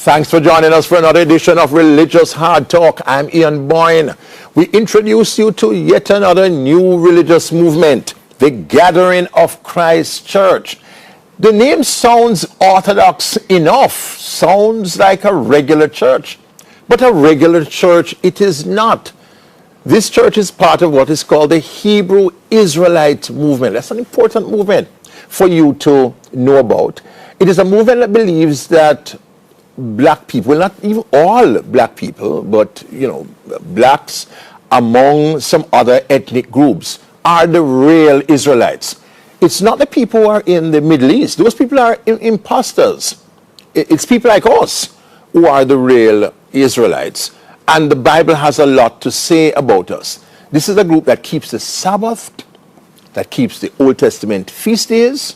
Thanks for joining us for another edition of Religious Hard Talk. I'm Ian Boyne. We introduce you to yet another new religious movement, the Gathering of Christ Church. The name sounds orthodox enough, sounds like a regular church. But a regular church it is not. This church is part of what is called the Hebrew Israelite movement. That's an important movement for you to know about. It is a movement that believes that black people, well, not even all black people, but, blacks among some other ethnic groups are the real Israelites. It's not the people who are in the Middle East. Those people are imposters. It's people like us who are the real Israelites. And the Bible has a lot to say about us. This is a group that keeps the Sabbath, that keeps the Old Testament feast days,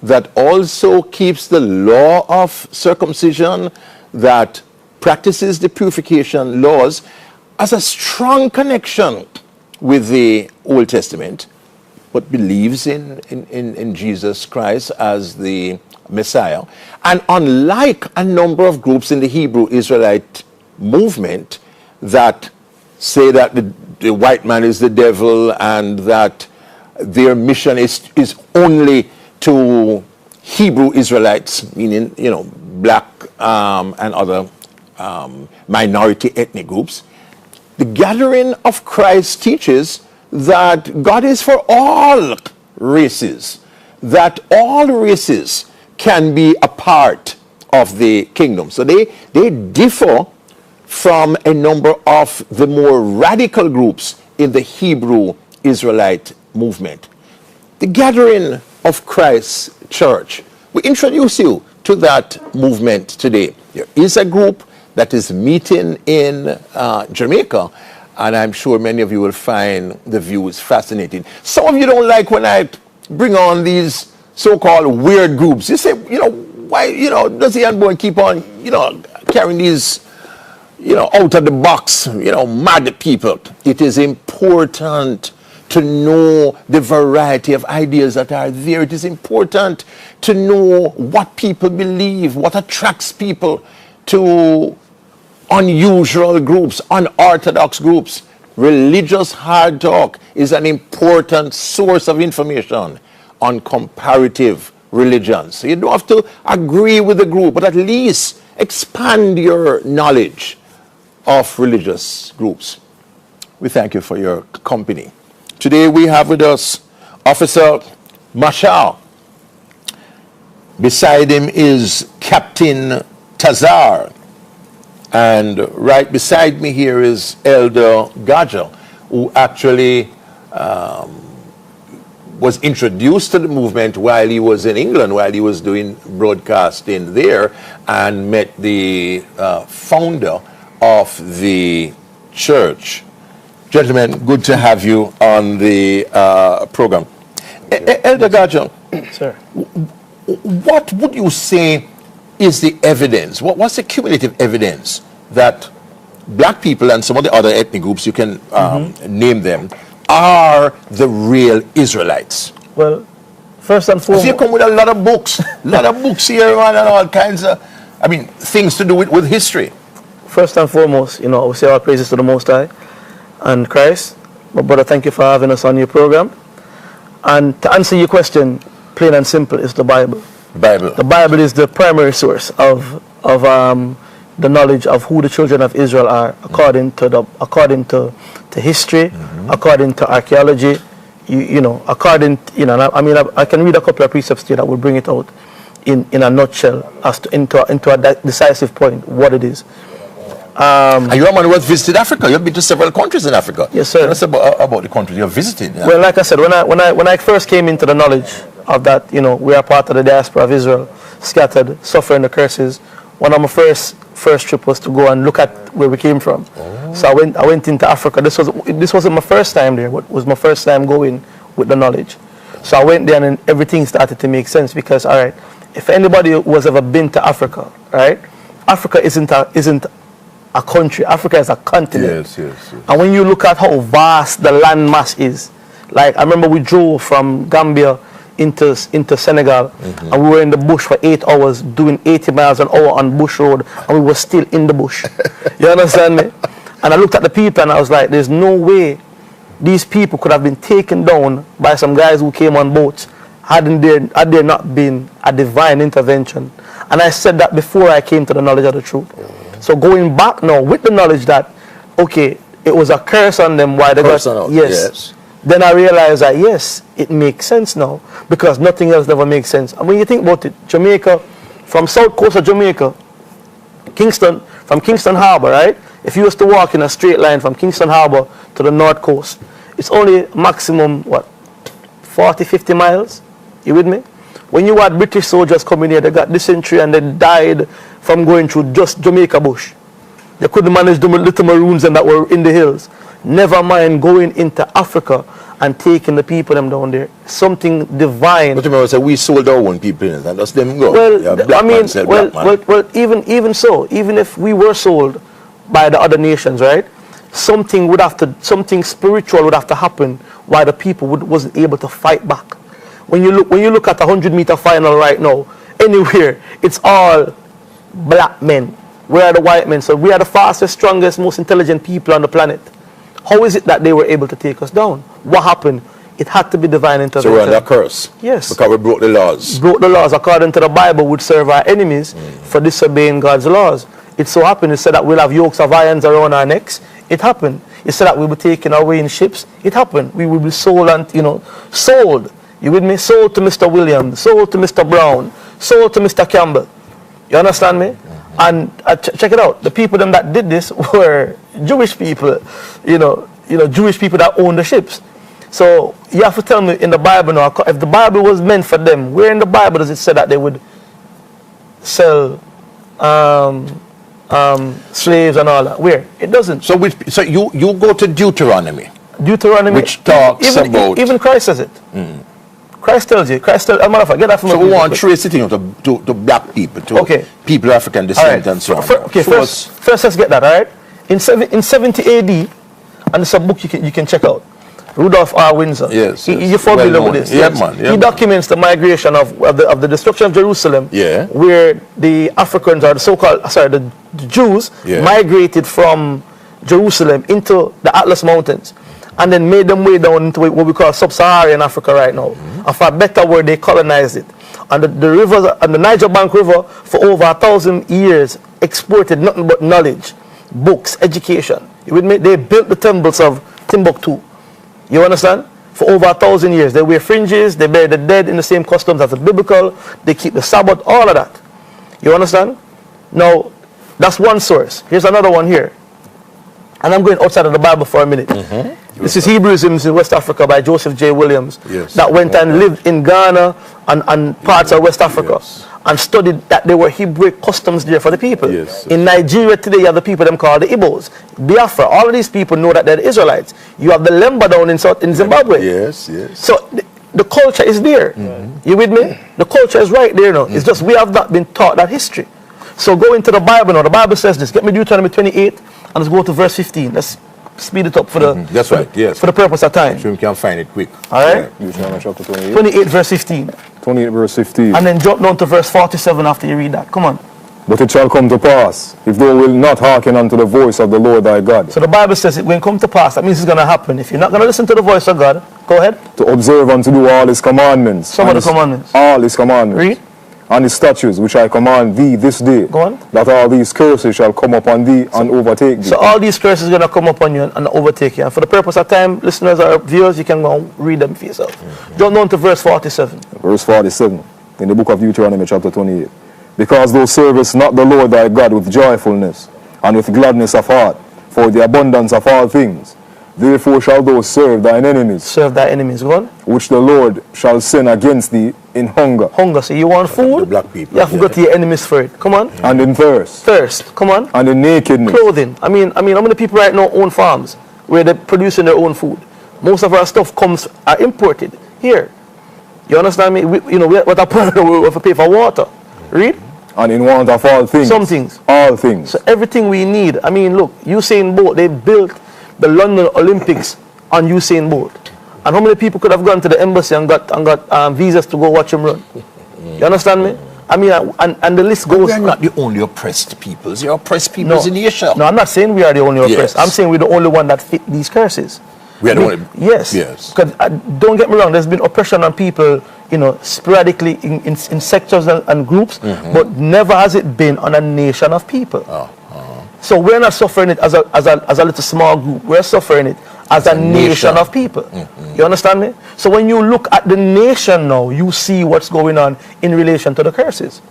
that also keeps the law of circumcision, that practices the purification laws, has a strong connection with the Old Testament, but believes in Jesus Christ as the Messiah. And unlike a number of groups in the Hebrew Israelite movement that say that the white man is the devil and that their mission is only to Hebrew Israelites, meaning, black and other minority ethnic groups. The Gathering of Christ teaches that God is for all races, that all races can be a part of the kingdom. So they differ from a number of the more radical groups in the Hebrew Israelite movement. The Gathering of Christ Church. We introduce you to that movement today. There is a group that is meeting in Jamaica, and I'm sure many of you will find the views fascinating. Some of you don't like when I bring on these so-called weird groups. You say, why, does the young boy keep on, carrying these, out of the box, mad people? It is important to know the variety of ideas that are there. It is important to know what people believe, what attracts people to unusual groups, unorthodox groups. Religious Hard Talk is an important source of information on comparative religions. So you don't have to agree with the group, but at least expand your knowledge of religious groups. We thank you for your company. Today we have with us Officer Mashal. Beside him is Captain Tazar. And right beside me here is Elder Gaja, who actually was introduced to the movement while he was in England, while he was doing broadcasting there, and met the founder of the church. Gentlemen, good to have you on the program. Elder Gaja, sir, what would you say is the evidence? What's the cumulative evidence that black people and some of the other ethnic groups, you can name them, are the real Israelites? Well, first and foremost, you come with a lot of books, here, man, and all kinds of, things to do with history. First and foremost, I will say our praises to the Most High and Christ. My brother, thank you for having us on your program. And to answer your question, plain and simple, is the Bible. The Bible is the primary source of the knowledge of who the children of Israel are, according to history, according to archaeology, I can read a couple of precepts here that will bring it out in a nutshell as to into a decisive point what it is. And you're a man who has visited Africa. You've been to several countries in Africa. Yes, sir. Tell us about the countries you've visited. Yeah. Well, like I said, when I first came into the knowledge of that, we are part of the diaspora of Israel, scattered, suffering the curses. One of my first trip was to go and look at where we came from. Oh. So I went into Africa. This wasn't my first time there, but it was my first time going with the knowledge. So I went there and everything started to make sense because, all right, if anybody was ever been to Africa, right, Africa isn't a country. Africa is a continent. Yes. And when you look at how vast the land mass is, like I remember we drove from Gambia into Senegal, and we were in the bush for 8 hours doing 80 miles an hour on bush road, and we were still in the bush. You understand me? And I looked at the people and I was like, there's no way these people could have been taken down by some guys who came on boats had there not been a divine intervention. And I said that before I came to the knowledge of the truth. So going back now with the knowledge that, okay, it was a curse on them why they got, yes. Then I realized that, yes, it makes sense now, because nothing else ever makes sense. And when you think about it, Jamaica, from south coast of Jamaica, from Kingston Harbor, right? If you was to walk in a straight line from Kingston Harbor to the north coast, it's only maximum, what, 40, 50 miles? You with me? When you had British soldiers coming here, they got dysentery and they died from going through just Jamaica bush. They couldn't manage the little maroons and that were in the hills. Never mind going into Africa and taking the people them down there. Something divine. But remember, so we sold our own people in it, and that's them go. Well, I mean, well, even so, even if we were sold by the other nations, right? Something spiritual would have to happen why the people wasn't able to fight back. When you look at a 100-meter final right now, anywhere, it's all black men. We are the white men, so we are the fastest, strongest, most intelligent people on the planet. How is it that they were able to take us down? What happened? It had to be divine intervention. So we're under curse. Yes. Because we broke the laws. Broke the laws. According to the Bible, would serve our enemies for disobeying God's laws. It so happened. It said that we'll have yokes of irons around our necks. It happened. It said that we'll be taken away in ships. It happened. We will be sold and, sold. You with me? Sold to Mr. Williams, sold to Mr. Brown, sold to Mr. Campbell. You understand me? And check it out. The people them that did this were Jewish people, Jewish people that own the ships. So you have to tell me in the Bible now, if the Bible was meant for them, where in the Bible does it say that they would sell slaves and all that? Where? It doesn't. So you go to Deuteronomy. Deuteronomy, which talks about... Even Christ says it. Christ tells you. Christ tells, as a matter of fact, get that from So we want to trace it to black people, to people of African descent and so on. First let's get that, all right? In 70 AD, and it's a book you can check out, Rudolph R. Windsor. Yes. You're familiar with this. Yeah, man. He documents the migration of the destruction of Jerusalem, where the Africans, or the Jews, migrated from Jerusalem into the Atlas Mountains, and then made them way down into what we call sub-Saharan Africa right now. And for a better word, they colonized it. And the rivers, and the Niger Bank River, for over 1,000 years, exported nothing but knowledge, books, education. You with me? They built the temples of Timbuktu. You understand? For over 1,000 years. They wear fringes, they bury the dead in the same customs as the biblical, they keep the Sabbath, all of that. You understand? Now, that's one source. Here's another one here. And I'm going outside of the Bible for a minute. This is Hebrewisms in West Africa by Joseph J. Williams, that went and lived in Ghana and parts of West Africa and studied that there were Hebrew customs there for the people. In Nigeria today, you have the people them called the Igbos, Biafra. All of these people know that they're the Israelites. You have the Lemba down in Zimbabwe. So the culture is there. You with me? The culture is right there now. It's just we have not been taught that history. So go into the Bible now. The Bible says this. Get me Deuteronomy 28 and let's go to verse 15. Let's speed it up for the for the purpose of time. So we can find it quick. All right? Deuteronomy chapter 28. 28 verse 15. 28 verse 15. And then jump down to verse 47 after you read that. Come on. But it shall come to pass, if thou wilt not hearken unto the voice of the Lord thy God. So the Bible says it will come to pass. That means it's going to happen. If you're not going to listen to the voice of God, go ahead. To observe and to do all his commandments. Some of the commandments. All his commandments. Read. And his statutes which I command thee this day. Go on. That all these curses shall come upon thee and overtake thee. So all these curses are going to come upon you and overtake you. And for the purpose of time, listeners or viewers, you can go and read them for yourself. Jump down to verse 47. Verse 47 in the book of Deuteronomy chapter 28. Because thou servest not the Lord thy God with joyfulness and with gladness of heart, for the abundance of all things, therefore shalt thou serve thine enemies. Serve thy enemies. Go on. Which the Lord shall send against thee in hunger. Hunger. So you want food? The black people. You have to go to your enemies for it. Come on. And in thirst. Thirst. Come on. And in nakedness. Clothing. I mean, how many people right now own farms where they're producing their own food? Most of our stuff are imported here. You understand me? What I put we have to pay for water. Read. And in want of all things. Some things. All things. So everything we need. I mean, look, Usain Bolt, they built the London Olympics on Usain Bolt. And how many people could have gone to the embassy and got visas to go watch him run? You understand me? I mean, and the list goes. We are not the only oppressed peoples. You're oppressed peoples in Asia. No, I'm not saying we are the only oppressed. Yes. I'm saying we're the only one that fit these curses. We are the only. Yes. Yes. Because don't get me wrong, there's been oppression on people, you know, sporadically in sectors and groups, but never has it been on a nation of people. So we're not suffering it as a little small group. We're suffering it as a nation of people. You understand me? So when you look at the nation now, you see what's going on in relation to the curses.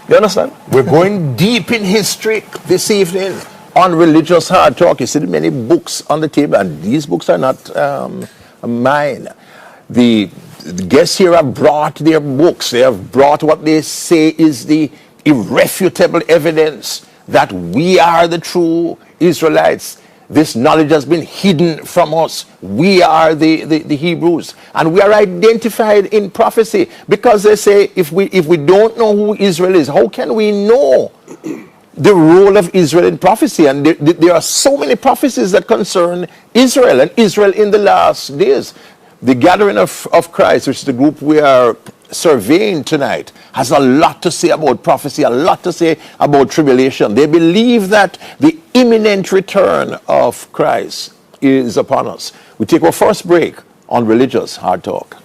You understand? We're going deep in history this evening on Religious Hard Talk. You see many books on the table, and these books are not mine. The guests here have brought their books. They have brought what they say is the irrefutable evidence that we are the true Israelites. This knowledge has been hidden from us. We are the Hebrews, and we are identified in prophecy, because they say if we don't know who Israel is, how can we know the role of Israel in prophecy? And there are so many prophecies that concern Israel and Israel in the last days. The Gathering of Christ, which is the group we are surveying tonight, has a lot to say about prophecy, a lot to say about tribulation. They believe that the imminent return of Christ is upon us. We take our first break on Religious Hard Talk.